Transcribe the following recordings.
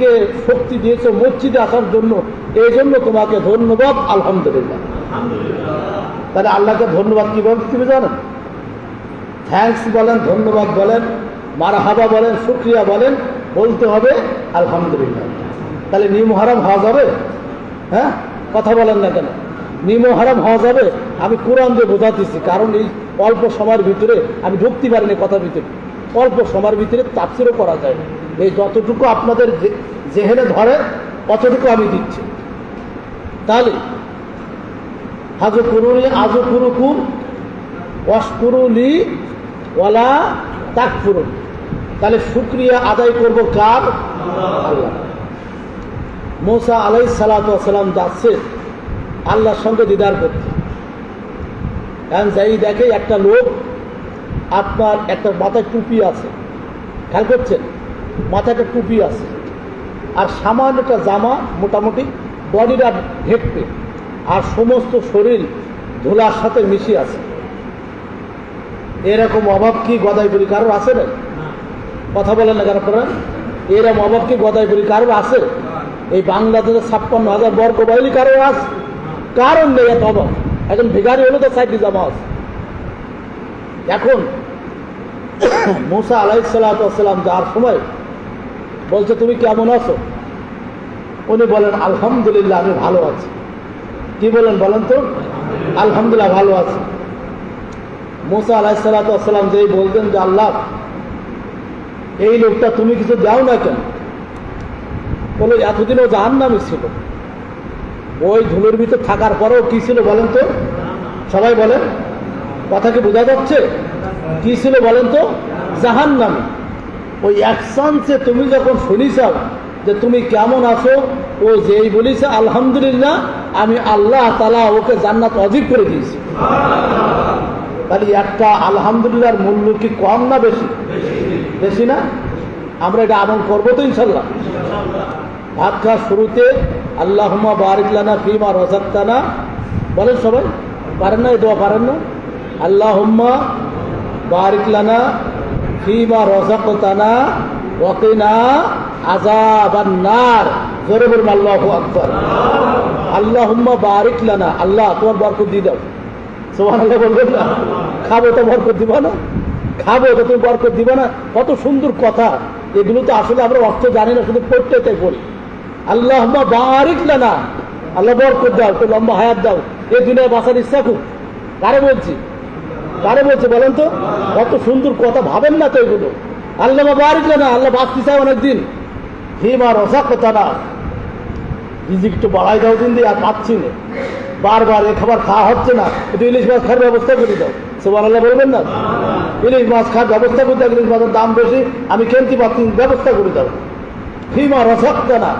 আমাদেরকে শক্তি দিয়েছো মসজিদে আসার জন্য, এই জন্য তোমাকে ধন্যবাদ, আলহামদুলিল্লাহ। তাহলে আল্লাহকে ধন্যবাদ কি বলতে তুমি জানেন? থ্যাঙ্কস বলেন, ধন্যবাদ বলেন, মারহাবা বলেন, শুকরিয়া বলেন, বলতে হবে আলহামদুলিল্লাহ। তাহলে নিম হারাম হওয়া যাবে? হ্যাঁ, কথা বলেন না কেন? নিম হারাম হওয়া যাবে? আমি কোরআন দিয়ে বোঝাতেছি, কারণ এই অল্প সময়ের ভিতরে আমি ঢুকতে পারিনি কথার ভিতরে। অল্প সময়ের ভিতরে তাফসীরও করা যায়, এই যতটুকু আপনাদের জেহেনে ধরে অতটুকু আমি দিচ্ছি। তাহলে হাজকুরুনি আজকুরুকুম ওয়াশকুরুলি ওয়ালা তাকফুরুন। তাহলে শুকরিয়া আদায় করব কার? আল্লাহ। মুসা আলাইহিস সালাতু ওয়াস সালাম যাচ্ছে আল্লাহর সঙ্গে দিদার করতে। এখন যাই দেখে একটা লোক, আপনার একটা মাথায় টুপি আছে, খেয়াল করছেন? মাথায় একটা টুপি আছে, আর সামান্য একটা জামা, মোটামুটি বডিটা ঢেকবে, আর সমস্ত শরীর ধুলার সাথে মিশে আছে। এরকম অভাব কি গদাইপুরি কারোর আছে না? কথা বলেন না কেন করেন? এরকম অভাব কি গদাইপুরি কারোর আছে? এই বাংলাদেশের 56,000 বর্গ মাইল কারোর আছে? কারণ নেই এত অভাব। এখন ভিখারি হলে তো সাইডি জামা আছে। এখন মুসা আলাইহিস সালাতু ওয়াস সালাম যার সময় বলছে তুমি কেমন আছো? উনি বলেন আলহামদুলিল্লাহ, আমি ভালো আছি। কি বলেন বলেন তো? আলহামদুলিল্লাহ ভালো আছি। মুসা আলাইহিস সালাতু ওয়াস সালাম যেই বলতেন যে আল্লাহ, এই লোকটা তুমি কিছু দাও না কেন? বলে এতদিনও জাহান্নামী ছিল, ওই ধুলোর ভিতর থাকার পরেও কি ছিল বলেন তো? সবাই বলেন, কথা কি বোঝা যাচ্ছে? কি ছিল বলেন তো? জাহান্নামী। ওই এক চান্সে তুমি যখন শুনিছাও যে তুমি কেমন আছো, ও যেই বলিছে আলহামদুলিল্লাহ, আমি আল্লাহ তাআলা ওকে জান্নাত ওয়াজিব করে দিয়েছি। তাহলে একটা আলহামদুলিল্লাহর মূল্য কি কম না বেশি? বেশি না? আমরা এটা আমল করবো তো ইনশাল্লাহ। ভাত খাওয়ার শুরুতে আল্লাহুম্মা বারিক লানা ফিমা রাযাকতানা বলেন সবাই। পারেন না? এই দোয়া পারেন না? আল্লাহুম্মা বারিক লানা ফিমা রাযাকতানা ওয়া কিনা আযাবান নার। জোরে বলুন আল্লাহু আকবার। আল্লাহুম্মা বারিক লানা, আল্লাহ তোমার বরকত দিয়ে দাও। সুবহানাল্লাহ বলবেন না? খাবো তো বরকত দিবা না? খাবো তো তুমি বরকত দিবা না? কত সুন্দর কথা। এগুলো তো আসলে আমরা অর্থ জানি না, শুধু পড়তে তাই পড়ি। আল্লাহুম্মা বারিক লানা, আল্লাহ বরকত দাও, তো লম্বা হায়াত দাও, এই দুনিয়ায় বাঁচার ইচ্ছা খুব। কারে বলছি? কারে বলছে বলেন তো? কত সুন্দর কথা, ভাবেন না তো এগুলো? আল্লাহ বারিক লানা, আল্লাহ বাঁচতে চায় অনেকদিন। ফিমা রাযাকতানা, রিজিক একটু বাড়াই দাও দিন দিয়ে, আর পাচ্ছি না, বারবার এ খাবার খাওয়া হচ্ছে না, একটু ইলিশ মাছ খাওয়ার ব্যবস্থা করে দাও। সুবহানাল্লাহ বলবেন না? ইলিশ মাছ খাওয়ার ব্যবস্থা করে দাও, ইলিশ মাছের দাম বেশি, আমি কিনতে পারছি, ব্যবস্থা করে দাও। ফিমা রাযাকতানা,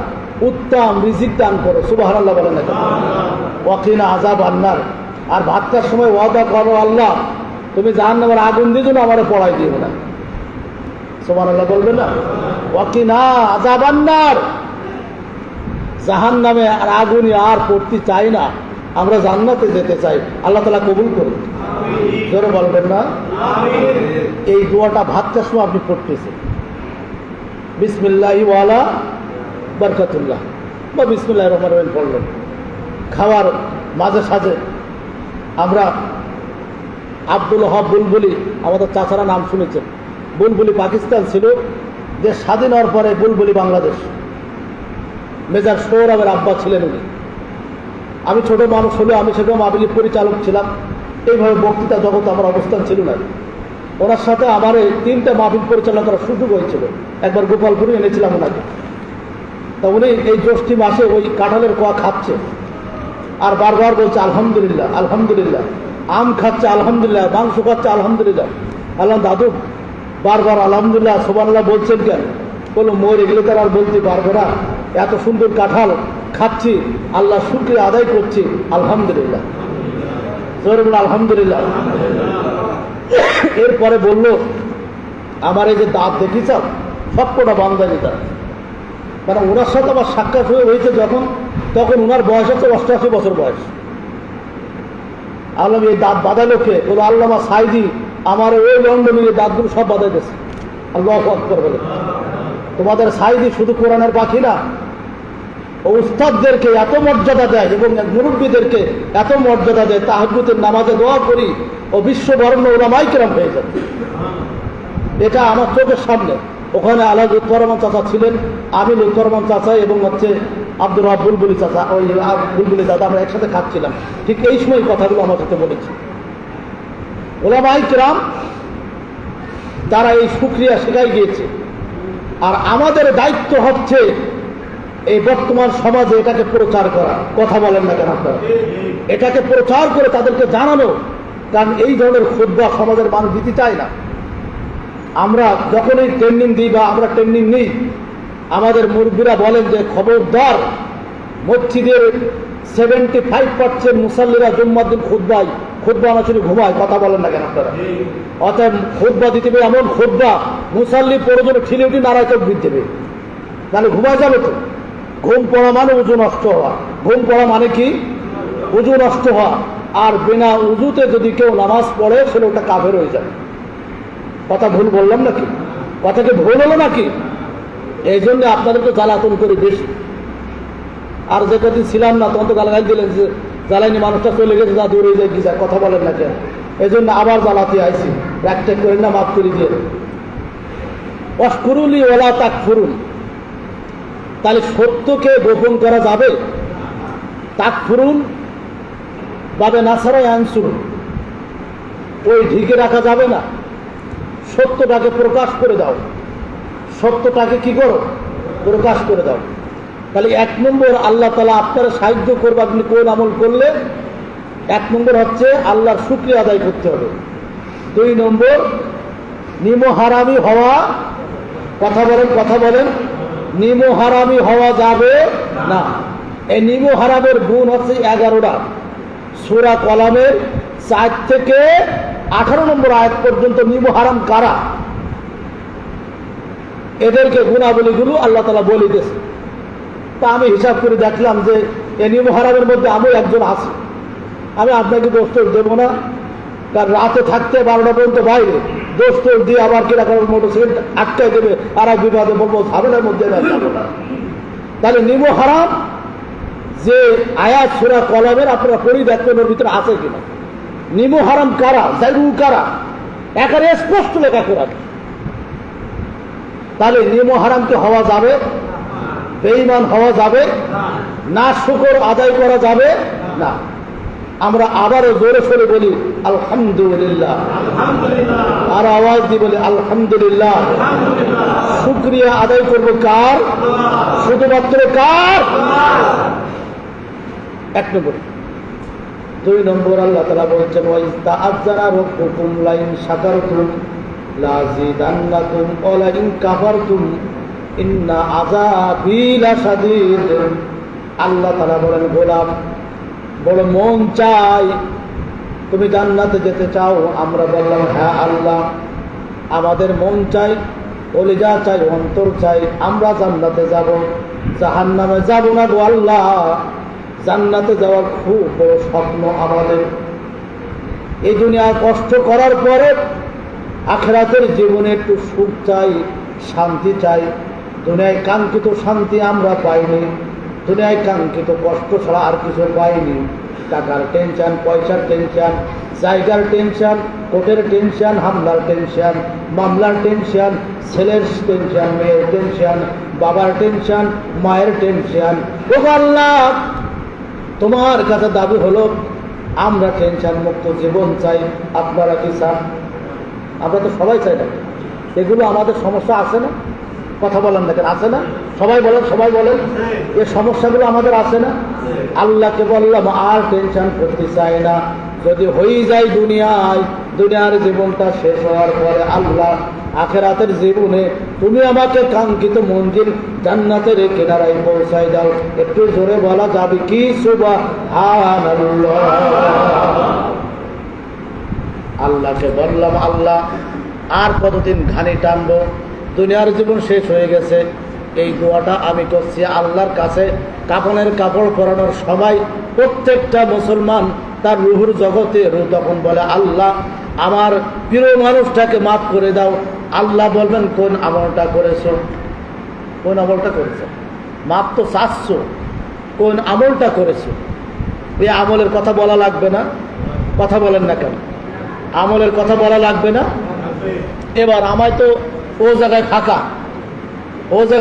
উত্তম রিজিক দান করো। সুবহানাল্লাহ বলেন না? ওয়া কিনা আযাবান নার, আর ভাতটার সময় ওয়াদা করো আল্লাহ তুমি জাহান্নামের আগুন দিয়ে যেন আমারে পড়াই দিও না। সুবহানাল্লাহ বলবেন না? ওয়া কিনা আযাবান নার, জাহান্নামে আর আগুনে আর পড়তে চাই না, আমরা জান্নাতে যেতে চাই। আল্লাহ তাআলা কবুল করুন। জোরে বলবেন না? এই দোয়াটা ভাতটার সময় আপনি পড়তেছেন, বিসমিল্লাহি ওয়ালা বারাকাতুল্লাহ বা বিসমিল্লাহির রহমানির রহিম পড়লেন। খাওয়ার মাঝে সাঝে আমরা আব্দুল ওহাব বুলবুলি, আমাদের চাচারা নাম শুনেছেন, বুলবুলি পাকিস্তান ছিল, দেশ স্বাধীন হওয়ার পরে বুলবুলি বাংলাদেশ। মেজর সৌরভের আব্বা ছিলেন উনি। আমি ছোট মানুষ হলেও আমি সেরকম মাহফিল পরিচালক ছিলাম, এইভাবে বক্তৃতা জগতে আমার অবস্থান ছিল না। ওনার সাথে আমার এই 3টা মাহফিল পরিচালনা করার সুযোগ হয়েছিল। একবার গোপালপুরে এনেছিলাম ওনাকে। তা উনি এই জ্যৈষ্ঠী মাসে ওই কাঁঠালের কোয়া খাচ্ছে, আর বারবার বলছে আলহামদুলিল্লাহ আলহামদুলিল্লাহ। আম খাচ্ছে আলহামদুলিল্লাহ, মাংস খাচ্ছে আলহামদুলিল্লাহ। আল্লাহ দাদু বারবার আলহামদুলিল্লাহ সুবহানাল্লাহ বলছেন কেন? বললো মরে গেলে তার আর বলতে পারবো না, এত সুন্দর কাঁঠাল খাচ্ছি, আল্লাহ শুকরিয়া আদায় করছি, আলহামদুলিল্লাহ। আলহামদুলিল্লাহ। এরপরে বলল আমার এই যে দাঁত দেখিস সবকটা বান্দানি দাঁত। মানে ওনার সাথে আমার সাক্ষাৎ হয়েছে যখন, তখন ওনার বয়স হচ্ছে 88 বছর বয়স। আল্লাহ এই দাঁত বাঁধালো কে? বলো আল্লামা সাইদি আমার ওই লন্ডনে দাঁতগুলো সব বাঁধাই গেছে। আল্লাহু আকবার বলে। তোমাদের সাইদি শুধু কোরআনের পাখি না, ও উস্তাদদেরকে এত মর্যাদা দেয় এবং মুরব্বীদেরকে এত মর্যাদা দেয়, তাহাজ্জুদের নামাজে দোয়া করি ও বিশ্ববরণ্য ওলামায়ে কেরাম হয়ে যাবে। এটা আমার চোখের সামনে। ওখানে আলহাজ লুৎফর রহমান চাচা ছিলেন, আমি লুৎফর রহমান চাচা এবং আব্দুর রব বুলবুলি চাচা, ওই বুলবুলি দাদা, আমরা একসাথে খাচ্ছিলাম। ঠিক এই সময় কথাগুলো আমার সাথে বলেছি। ওলামায়ে কেরাম তারা এই শুকরিয়া শেখাই গিয়েছে। আর আমাদের দায়িত্ব হচ্ছে এই বর্তমান সমাজে এটাকে প্রচার করা। কথা বলেন না কেন আপনারা? এটাকে প্রচার করে তাদেরকে জানানো, কারণ এই ধরনের খুতবা সমাজের মানুষ দিতে চায় না। আমরা যখনই ট্রেনিং দিই বা আমরা ট্রেনিং নিই, আমাদের মুরব্বীরা বলেন যে খবরদার, মসজিদের 75% মুসাল্লিরা জুম্মার দিন খুতবা না শুনে ঘুমায়। কথা বলেন না কেন আপনারা? অতএব খুতবা দিতে হবে এমন খুতবা মুসাল্লি প্রয়োজনে ঠিলে উঠে নারায় তকবীর দেবে, তাহলে ঘুমায় যাবে তো। ঘুম পড়া মানে উজু নষ্ট হওয়া। ঘুম পড়া মানে কি? উজু নষ্ট হওয়া। আর বিনা উজুতে যদি কেউ নামাজ পড়ে সেটা ওটা কাফের হয়ে যাবে। কথা ভুল বললাম নাকি? কথা কি ভুল হলো নাকি? এই জন্য আপনাদেরকে জ্বালাতন করি বেশি। আর যে কদিন ছিলাম না তখন তো গালাগাল দিলেন যে জ্বালাইনি মানুষটা চলে গেছে, যা দূরে যায় কি যায়। কথা বলেন না কেন? এই জন্য আবার জ্বালাতে আইছি। একটা করেন না, মাফ করে দিয়ে। অস্কুরুলি ওলা তাক ফুরুন, তাহলে সত্যকে গোপন করা যাবে? তাক ফুরুন বাবে নাসারাই আনসুর, ওই ঢেকে রাখা যাবে না। সত্যটাকে প্রকাশ করে দাও। সত্যটাকে কি করো? প্রকাশ করে দাও। তাহলে 1 নম্বর, আল্লাহ তাআলা আপনারা সাহায্য করবে। আপনি কোন আমল করলে 1 নম্বর হচ্ছে আল্লাহর শুকরিয়া আদায় করতে হবে। 2 নম্বর, নিমহারামি হওয়া। কথা বলেন, নিমহারামি হওয়া যাবে না। এই নিমহারামের গুণ হচ্ছে 11টা। সূরা কলামের 4 থেকে 18 নম্বর আয়াত পর্যন্ত নিমহারাম কারা, এদেরকে গুণাবলীগুলো আল্লাহ তাআলা বলে দিয়েছে। তা আমি হিসাব করে দেখলাম যে এই নিমহারামের মধ্যে আমি একজন আছি। আমি আপনাকে দোষ দেবো না, কারণ রাতে থাকতে 12টা পর্যন্ত বাইরে দোষ দিয়ে আবার কিনা করার মোটরসাইকেল আটকাই দেবে, আর এক বিবাদে বলবো ঝামেলার মধ্যে যাবো না। তাহলে নিমহারাম যে আয়াত সূরা কলামের আপনারা পড়ি দেখবেন ওর ভিতরে আছে কিনা। নিমহারাম কারা, জাইরু কারা, একেবারে স্পষ্ট লেখা করা। তাহলে নিমহারামকে হওয়া যাবে, বেঈমান হওয়া যাবে না, শুকর আদায় করা যাবে না। আমরা আবারও জোরে সরে বলি আলহামদুলিল্লাহ, আর আওয়াজ দিয়ে বলি আলহামদুলিল্লাহ। শুকরিয়া আদায় করব কার? শুধুমাত্র কার? 1 নম্বর। 2 নম্বর, আল্লাহ তাআলা বলছেন ওয়াইস্তা আযানা রাব্বুকুম লাইন শাকারতুম লাযিদান্নাকুম ওয়া লাইন কাফারতুম ইন্না আযাবি লাশাদীদ। আল্লাহ তাআলা বলেন, গোলাম বড় মন চাই তুমি জান্নাতে যেতে চাও? আমরা বললাম হ্যাঁ আল্লাহ, আমাদের মন চাই, কলিজা চাই, অন্তর চাই, আমরা জান্নাতে যাব, জাহান্নামে যাব না গো আল্লাহ। জান্নাতে যাওয়ার খুব বড় স্বপ্ন আমাদের। এই দুনিয়ায় কষ্ট করার পরে আখিরাতের জীবনে একটু সুখ চাই, শান্তি চাই। দুনিয়ায় কাঙ্ক্ষিত শান্তি আমরা পাইনি, দুনিয়ায় কাঙ্ক্ষিত কষ্ট ছাড়া আর কিছু পাইনি। টাকার টেনশন, পয়সার টেনশন, জায়গার টেনশন, কোর্টের টেনশন, হামলার টেনশন, মামলার টেনশন, ছেলের টেনশন, মেয়ের টেনশন, বাবার টেনশন, মায়ের টেনশন। ও আল্লাহ, তোমার কাছে দাবি হলো আমরা টেনশন মুক্ত জীবন চাই। আপনারা কি চান? আমরা তো সবাই চাই না। এগুলো আমাদের সমস্যা আছে না? কথা বলেন না কেন? আছে না? সবাই বলেন এই সমস্যাগুলো আমাদের আছে না? আল্লাহকে বললাম আর টেনশন করতে চাই না। যদি হয়ে যায় দুনিয়ার জীবনটা শেষ হওয়ার পরে আল্লাহ আখিরাতের জীবনে তুমি আমাকে কাঙ্ক্ষিত মঞ্জিল জান্নাতের কিনারায় পৌঁছায় দাও। একটু জোরে বলা যাবে কি? সুবহানাল্লাহ। আল্লাহকে বললাম আল্লাহ আর কতদিন ঘানি টানবো? দুনিয়ার জীবন শেষ হয়ে গেছে। এই দোয়াটা আমি করছি আল্লাহর কাছে। কাফনের কাপড় পরানোর সময় প্রত্যেকটা মুসলমান তার রুহুর জগতে তখন বলে আল্লাহ আমার প্রিয় মানুষটাকে মাফ করে দাও। আল্লাহ বলবেন কোন আমলটা করেছো? কোন আমলটা করেছে? মাপ তো চাচ্ছো, কোন আমলটা করেছে? এই আমলের কথা বলা লাগবে না? কথা বলেন না কেন? আমলের কথা বলা লাগবে না? এবার আমায় তো ও জায়গায় ফাঁকা, ও জায়গায়